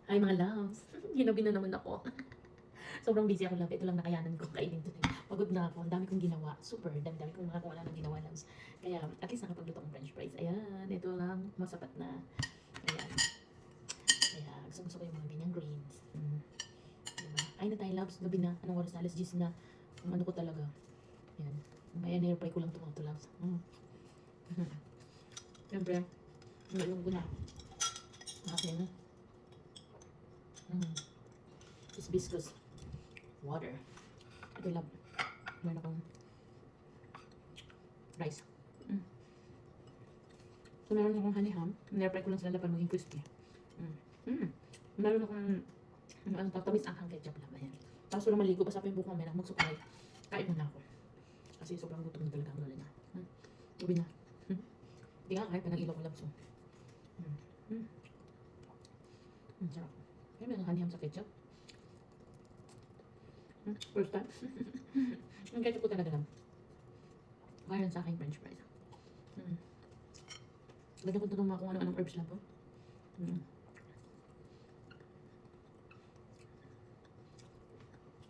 Ay, mga loves. Ginabi na naman ako. Sobrang busy ako, love. Ito lang nakayanan ko kainin today. Pagod na ako. Ang dami kong ginawa. Super. Dami kong mga kung ano ginawa, loves. Kaya, at least nakapagluto akong french fries. Ayan. Ito lang. Masapat na. Ayan. Kaya, gusto ko yung mga ganyang greens. Diba? Kain na tayo, loves. Gabi na. Anong oras na? Alas 10 na. Ang ano ko talaga. Ayan. May air fry ko lang ito, loves. Siyempre, nalong ko na. Akin. Hibiscus water. Ito lang. Meron akong rice. So, meron akong honey ham. Nirepry ko lang sa lalapan maging crispy. Meron akong tamis ang ketchup lang. Ayan. Tapos wala maligo. Basta pa yung buko mamaya. Magsukay. Kain mo na ako. Kasi sobrang gutom na talaga ang lola niya. Gabi na. Hindi nga kahit pa ng ilaw ko lang. So. Sarap. Kaya meron honey ham sa ketchup. First time. Yung ketchup ko talaga lang. Kaya sa akin french fries. Lagyan ko ito ng mga kung ano-anong herbs lang po.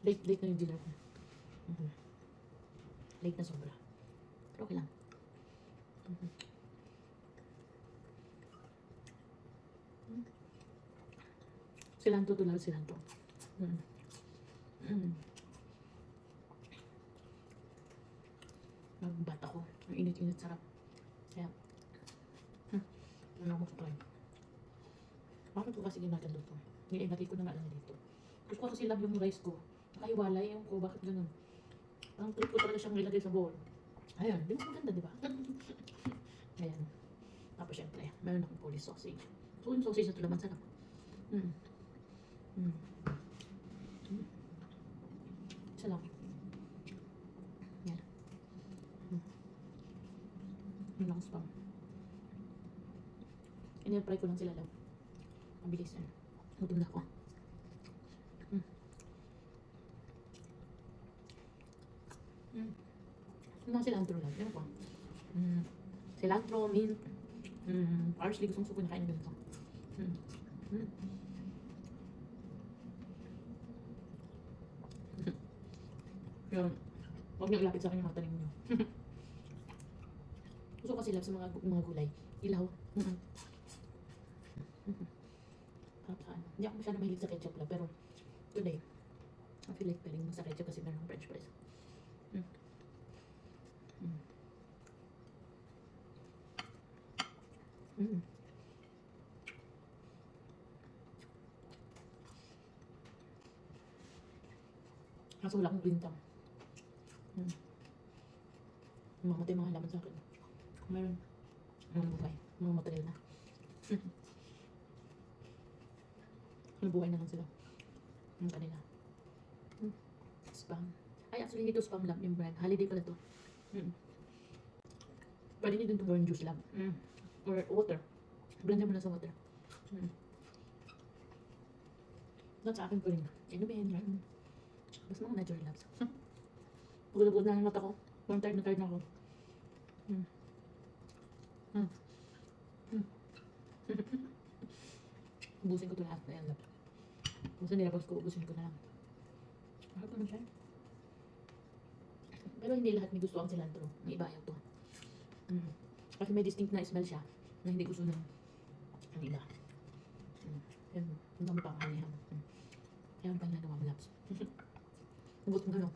Late na yung dinner ko. Late na sobra. Pero okay lang. Cilantro to lang, cilantro. Nagbat ako. Ang init-init, sarap. Kaya, ano ako try. Bakit ko kasi ginagad dito? Nilagay ko na nga lang dito. Gusto ko kasi love yung rice ko. Nakahiwalay yung ko. Bakit ganun? Ang trip ko talaga siyang nilagay sa bowl. Ayan, di mas maganda, di ba? Ayan. Tapos syempre, meron akong Polish sausage. So, yung sausage na ito naman, sarap. Isa lang. Yan. Yun lang spam. In-airfry ko lang sila lang. Mabilis yan. Gutom na ako. Yun lang cilantro lang. Yan po. Cilantro, mint. Parsley. Gustong suko na kain na ganito. Yun. Huwag niyo ilapit sa akin yung mga tanim niyo. Gusto ko kasi love sa mga gulay. Ilaw. Hindi ako masyado mahilig sa ketchup lang. Pero today, I feel like pwedeng sa ketchup kasi meron ng french fries. Kaso wala akong green thumb. Mamatay mga halaman sa akin. Meron. Mga buhay. Mga material na. Nabuhay na lang sila. Yung kanila. Spam. Ay, actually, hindi ito spam lang yung brand. Holiday pala ito. Pwede nyo din ito orange juice lang. Or water. Blend mo na sa water. Not sa akin po rin. Ano ba yan? Basta mga natural labs. Pagod na ng mata ko. Parang tired na ako. Ubusin ko ito lahat na yan. Basta nilabas ko, ubusin ko na lang. Harap naman siya. Pero hindi lahat may gusto ang cilantro. May iba ayaw to. Kasi may distinct na smell siya na hindi gusto ng iba. Yan. Ang dami pa ang halihan. Kaya ang pang nagawa mo, labs. Nabot mo ano.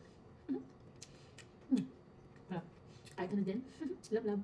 Kahit ka na din. Love.